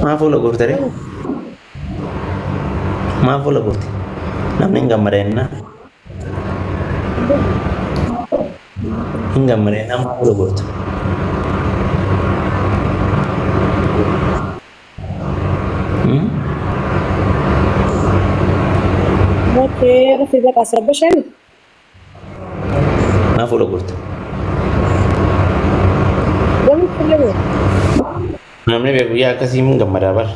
ما فولا قرتري ما فولا قرتي نحن نعمرنا نعمرنا ما فولا قرت ما كير في ذاك أسرب بشامي ما فولا قرت ده من كله namni beeku yaa akkasii mun gammada bar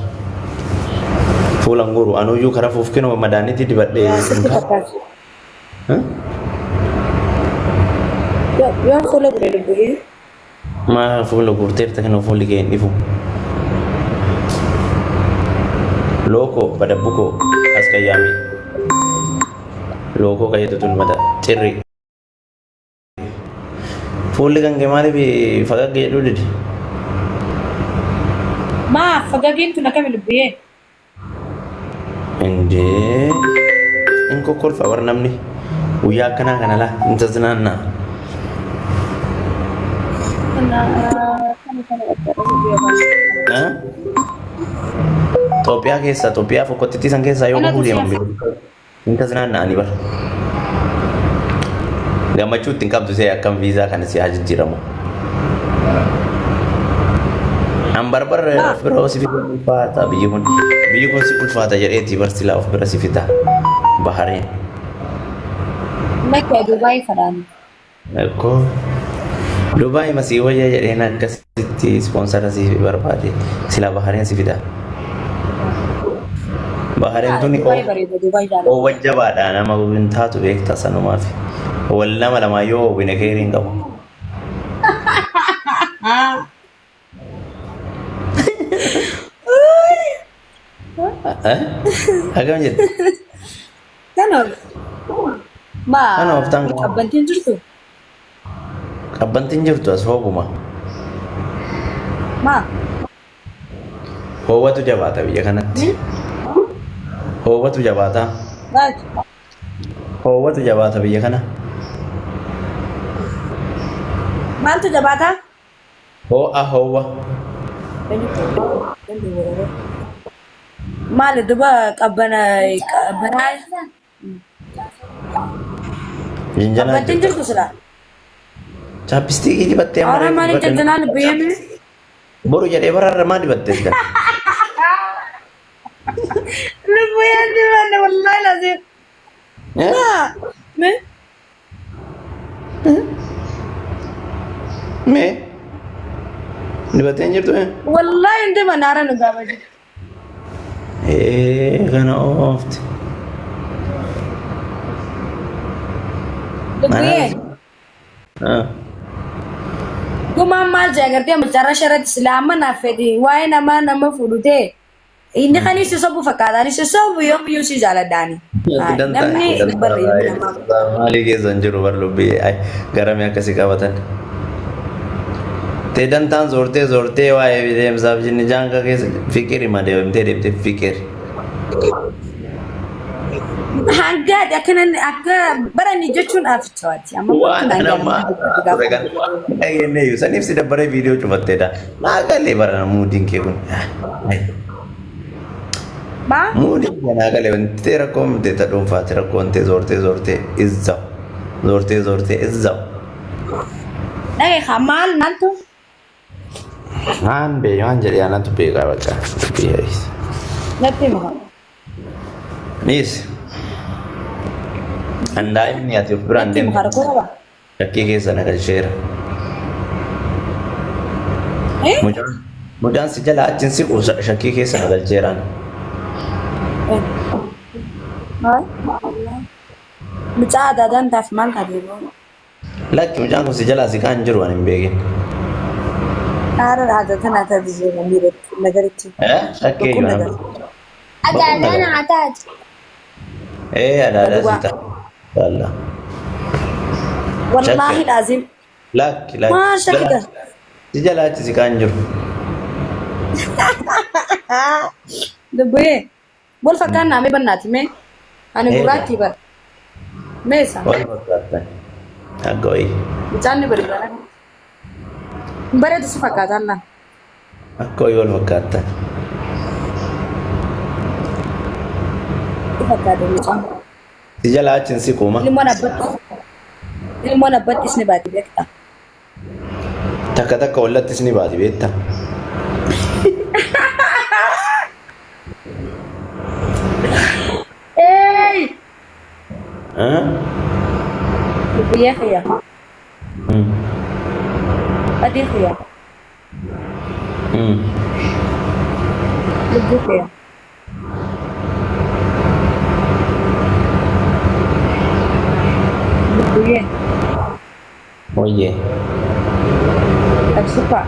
fuulan guru anu iyyuu karaa fuuf kennu madaanitti dibadhee يا ستي فكر يا كله بره بره ma fuula gurteef takna fuulli kee hin dhifu looko badabbuko as qayyaami looko kayyatu tulmata cirri fuulli kan kee maaliif fagaggee jedhuu didi ما فقاقين تنا كم اللي indee in kokkolfa war namni guyyaa akkanaa kana laa hin taznaannaa Itoophiyaa keessa Itoophiyaa fokkottitti san keessaa yoo bahuu deeman hin taznaanna'anii bara gammachuu ittiin qabdu see akkam viizaa kana si haa jijjiiramu an barbarre of bira si fida ulfaata biyyi kun si ulfaata jedheeti barsilaa of bira si fida Bahareen مكة دبي فران Eko Dubai masih wajah jadi nak kasih sponsor si barbaade sila Bahareen si fida Bahareen tu ni دبي بريدة دبي جانا oh wajah baada nama bintaa tu beekta sanuma fi wallama lama yoo bine keerin qabu agam jedhe كانوا ما Kan of tang أبنتين جرتو qabbantiin jirtu as hoobuma ما hoowwatu jabaata biyya kanatti hoowwatu jabaata مات hoowwatu jabaata biyya kana ما أنتوا جباتها ho'a hoowwa ما لدبا قبنا قبنا jinjana أبنتين جرتو سلا chaapistikii dibattee أنا ما نجدنا نبيهم boru jedhee bararra maa dibattee jira نبيهم دي والله لازم لا ما mee dibattee hin jirtu والله عندي منارة نقابل kana oofti دبيه Guma maal jagartee bicara syarat Islam nafedi wae nama fudute ini kan isu sobu fakkaatan isu sobu yang yusi jaladani namni bari nama maali keessan jiru barlubbii garamee akkasii qabatan te dantaan zoortee waa'ee deemsaaf jinni jaanka keessa fikiri ma deemtee deemtee fikiri hanga akanan akka barani jechuun afichaati amma waan nama dhageenye iyyuu saniif si dabbaree viidiyoo cufatteedha naagalee barana muudiin kee kun ma muudiin kee naagalee wanti rakkoo miti ta dhuunfaati rakkoo wanti zoortee izzaw dhage hamal nantu haan bee waan jedhee anatu beekaa bakka biyyaris natti ma nis andaa'imni ati of biraan natti ma deemte harko ba shakkii keessa na galcheera eh mucaan si jala achin si quusa shakkii keessa na galcheeraan hai bicara dadan taf mal kadibo lakki mucaan kun si jalaa si kaan jiru waan hin beekin ara ada tana ta bizo mire nagarichi shakkii Bakun iyyuu nagar Ada anak atas. ada sita wallah wallahi lazim lakki ma shakida si jala achi si kaan jiru dubbe bol fakkan na me bannati me ani burati bar me sa wal fakkaatan agga wayii bicanni bari bana Bareedu si fakkaata Allah. Akka wayii wal fakkaattan. Si fakkaata mucaan. Si jalaa achiin si kuuma. Ilmoon abbattis ni baati beektaa. Takka takka wallattis ni baati beektaa. Hey! Haa? Biyya kiyya. Adii kiyya. Lubbuu kiyya. Lubbuyyee. Wayyee. Absupa.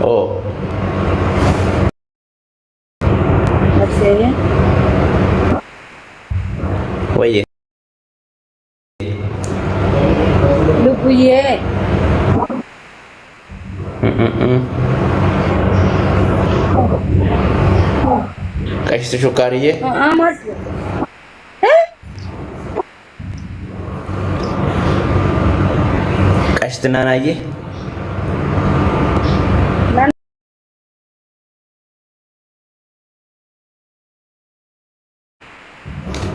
Oo. Abseeyye. Wayyee. Lubbuyyee. Qashtu shukkaariyyee. Maal? Qashtu naanaayyee.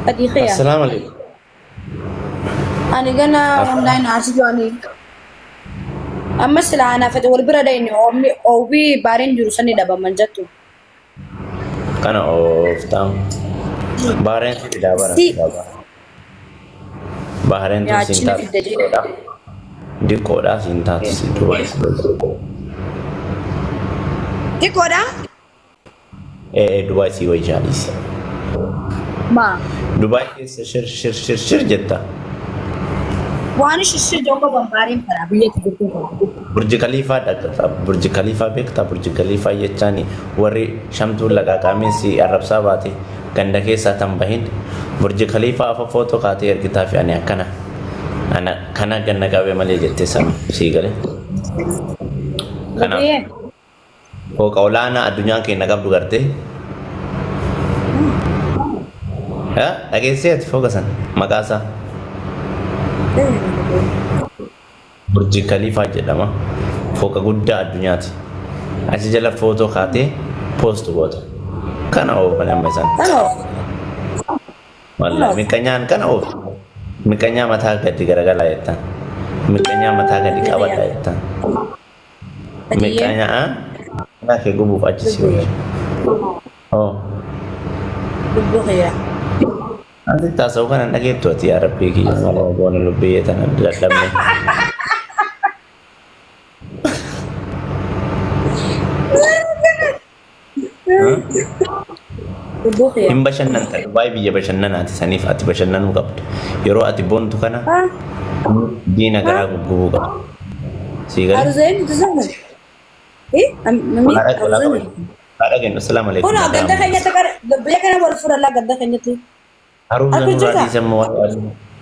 Adii kiyya. Assalaamu alaikum. Ani gana online arsitu ani. Amma sila ana fete wal bira dayni obi barin jiru sani dhabaman jettu. Kana ooftaan. Bahareen si fidaa bara. Bahareen tun siin taatu diqqoodha. Diqqoodha siin taatu si Dubaay. Xiqqoodha? Dubaay si wayii jaalisi. Ma. Dubaay keessa shir jetta. Waan ishee joko bambaarin fara biyyatti gurgurtaa. Burji Khaliifaa dhaqxa. Burji Khaliifaa beektaa? Burji Khaliifaa jechaani warri shamtuun laqaaqamee si arrabsaa baate ganda keessaa tan bahin. Burji Khaliifaa afa footoo kaatee ergitaa fi ani akkana. Kana ganna qabee malee jettee sana sii galee. Kanaaf fooqa olaanaa addunyaan keenya qabdu gartee. Dhageesseeti fooqa sana maqaa isaa. Burji Khaliifaa jedhama. Fooqa guddaa addunyaati. Achi jala footoo kaatee poostu goota. Kana oofan amma isaan. Wallahi miqanyaan kana oofu. Miqanyaa mataa gadi garagalaa jettan. Miqanyaa mataa gadi qabadhaa jettan. Miqanyaa kana kee gubuuf achi si wayya. Lubbuu kiyya. Nanti taasau kan anak itu hati Arab gigi malah bukan lebih ya tanah dalamnya. Lubbuu kiyya. Him bashannan kan bayi biyya bashannan ati sanif ati bashannan qabdu. Yeroo ati bontu kana diina garaa gubbuu qabdu. Siigal. Arzain itu sama. Namni arzain. Ada kan assalamualaikum. Kuna ganda kanya takar biya kana wal furalla ganda kanya tu. Aruzan muradi sama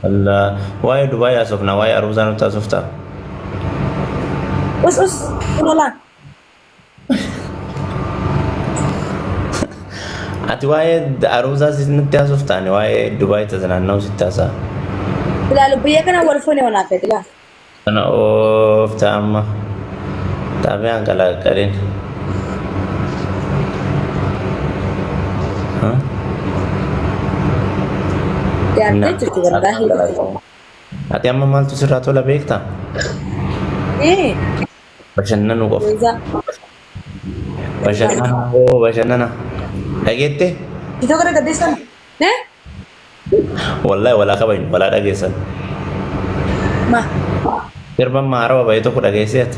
Allah. Wahai Dubai asofna wahai aruzan uta asofta. Us kunala. Ati wahai aruzan sinti asofta ni wahai Dubai tazanannau sittasa. Lalu biya kana wal fune wana fetila. Kana ofta amma. Tapi angkala karin. Ati amma maaltu sirraa tola beektaa? Bashannanuu qofa. Bashannana. Dhageette? Itu kana gaddisan. Wallahi walaa qaban walaa dhageessan. Ma. Sirban maarawa baay'ee tokko dhageesseet.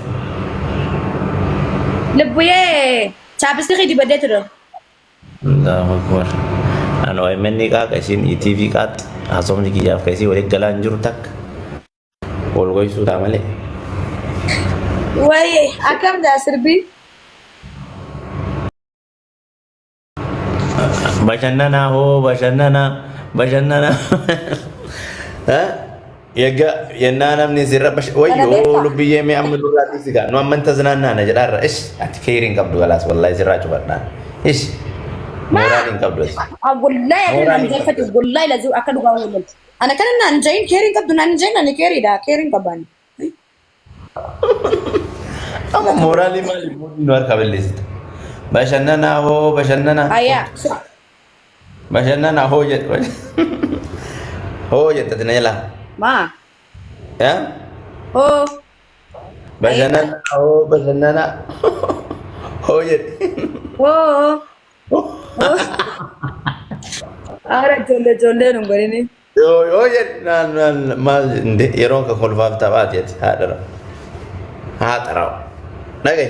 Lubbuyee chaapistiki dibadee ture. Allahu akbar. Ano ay menni ka isin ETV kat hasom ni kiyaf kasi wali galan jur tak. Wal goy su tamale. Wai akam da sirbi. Bashannana. Ha? Yaga yanana ni sirra bash wayo lubiye me amdu lati siga no amman taznana na jadar ish at kairin kabdu galas wallahi sirra chubarna ish moranin kabdu wallahi akan jarfati wallahi lazu akan duga wulul ana kana nan jain kairin kabdu nan jain nan kairi da kairin kabani Amma mooraalii maali nu harka balleessita. Bashannanaa hoo bashannanaa. Ayya. Bashannanaa hoo jedhu. Hoo jettati na jalaa. Ma. Yaa? Oh. Bashannanaa hoo bashannanaa. Hoo jedhi. Oh. Ara jolle nun godhini. Yoo jedhi naan maal yeroon kan kolfaaf taphaati jetti haadhara. Haadhara. Dhagaye.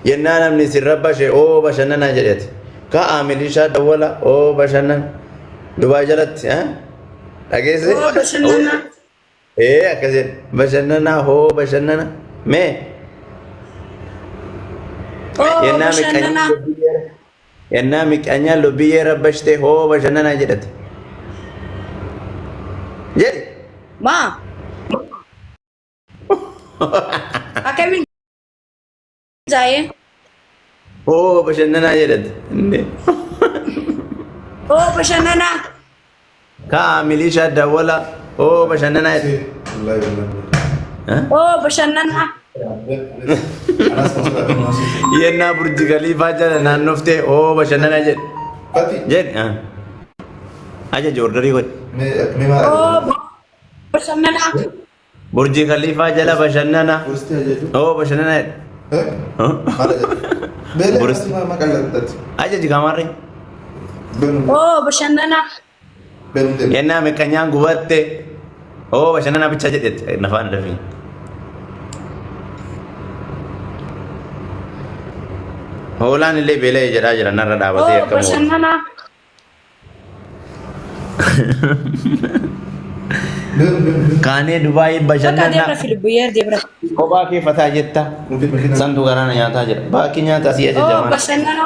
Yennaa namni sirra bashee oo bashannanaa jedheeti. Ka'aa milishaa dawwala oo bashannan. Dubaa jalatti dhageesse. Oh bashannana. Akkasii bashannanaa hoo bashannana. Mee? Oh bashannana. Yennaa miqaanyaan lubbiyyee rabbashtee hoo bashannanaa jedhate. Jedhi. Ma. Akkamiin jaayee? Hoo bashannanaa jedhate. Oh bashannana. Ka'aa milishaa dawwala hoo bashannanaa jedhe. Oh bashannana. Yennaa burji khaliifaa jala naannoftee hoo bashannanaa jedhe. Jedhi. Ajaji ordarii godhe. Oh bashannana. Burji khaliifaa jala bashannana. Hoo bashannanaa jedhe. Ajaji kamaarree. Oh bashannana. Yennaa miqaanyaan gubatte hoo bashannanaa bicha jedhetti nafaan dafii. Hoolaan illee beela'ee jedhaa jira narra dhaabatee Oh bashannana. Kaanee Dubaayii Bakka deebra bashannanaa filibuyyeer deebra. kophaa kee fataa jetta santu garaana nyaataa jira baakii nyaata asii Oh ajajaman. bashannana.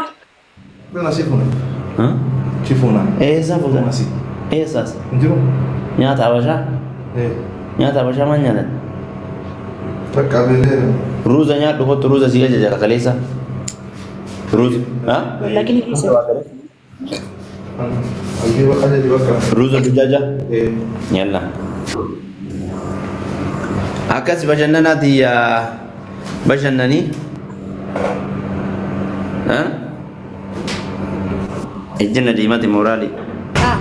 Eessa fuutan? Eessaas? Nyaata Habashaa? Nyaata Habashaa maal nyaatan? Ruuza nyaadhu kottu ruuza sii ajaja kakaleessa. Ruuza. Lakini kisa. Ruuza dujaja. Yalla. Akkas bashannanaati bashannanii. Ejjenna diimati mooraalii. Ah.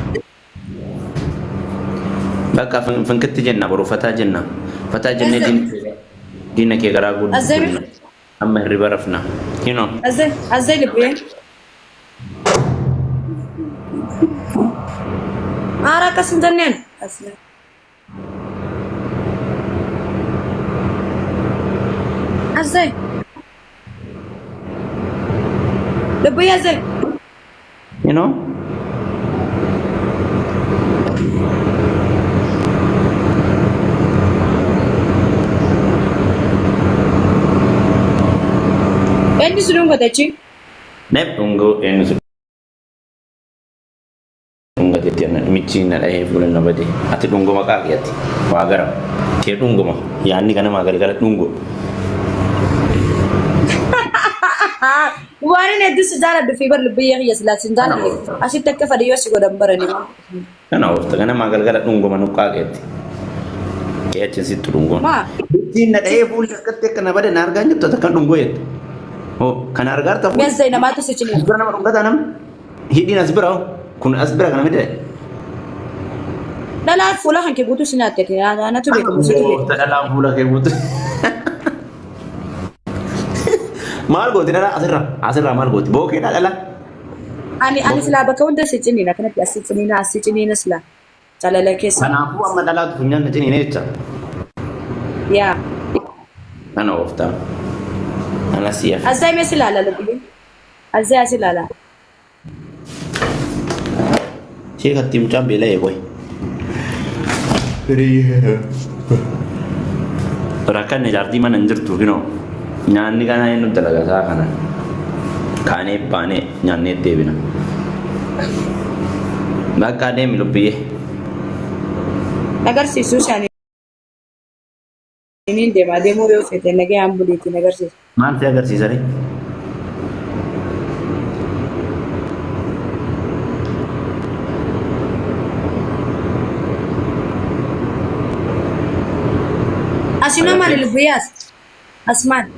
Bakka finkitti jenna boru fataa jenna. Fataa jennee diina kee garaa guddaa. Azzabi. Amma hirriba rafna. Azzay libuyyeer. Aara akkas hin jenneen. Azzay. Libuyye Azzay. You know? Eenyu si dhungatechi? Nep ungu eenyu dhungatetti michi na dhahee fuula na bade ati dhunguma qaaqeetti waa garam kee dhunguma yaanni kana galgala dhungu. Waan inni hedduu si jaaladhu fi bar libuyye kiyya silaasin jaaladhe asitti akka fadhiyyoo si godhan barani. Kana oofta kana galgala dhunguma nu qaaqeetti. Kee achi sitti dhunguma. Ma. Michi na dhahee fuula akkatti akka na bade na argaa jirtu akka dhungoo jettu. Oh kana argaarta fuula. Gazzay namaatu si cini. Asbira nama dhungataa nam hidhiin asbira kun asbira kana midhe. Dhalaan fuula kan kee guutuu si naatte anatu beekamu si ture. Dhalaan fuula kee guutuu. Maal gooti dhala asirraa maal gooti bookeedha dhala. Ani silaa bakka hunda si ciniina kanatti as si ciniina silaa jaalala keessa. Kanaafuu amma dhalaatu funyaan na ciniina jecha. Yaa. Kana ooftaa. Ana siya. Azzay mee si laala libuyye. Azzay asi laala. Sheekatti mucaan beela'ee qoy. Rakkanne jaartii mana hin jirtu kinoo. Nyaanni kana inni dalagataa kana. Kaanee baanee nyaannee deebina. Bakka adeemi lubbiyye. Agarsiisuu isaanii. Inni deema deemuu yoo feete nagee hambuliitiin agarsiisa. Maal si agarsiisanii? أسينا ما للبياس أسمان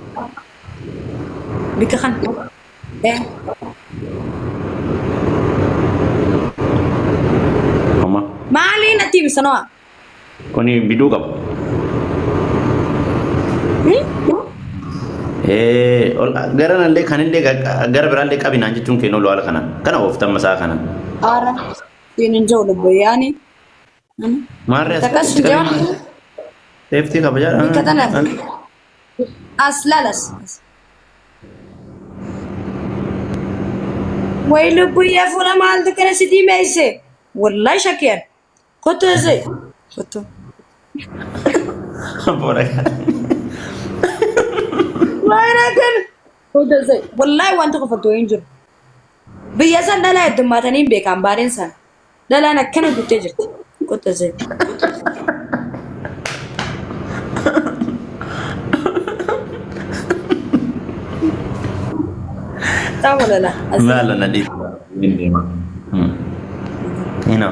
بكخن إيه Mama. ما علينا تيم سنوات Kuni bidu kap. Gara nalle kanille gara biralle qabi naan jechuun keenoo lo'aala kana. Kana ooftan masaa kana. أرا فين جو لبياني Maarree as تكاس جو teeftii kabajaadha. بكتنا أسلالس ويلو بيا فولا مال دكنا سيدي ميسي والله شكير خطو زي خطو Boora. وينكن خطو زي والله وانت خفتو ينجر بيا سن دلا يدماتنين بيكام بارين سن دلا نكنا بتجرت خطو زي تعال ولا لا Maala na di. Kino.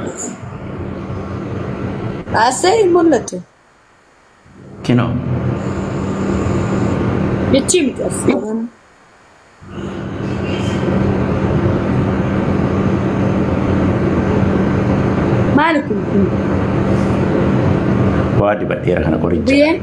أسي مولتو Kino. يتشيم تأسي مالكم Waa dibadheera kana qoricha. بيه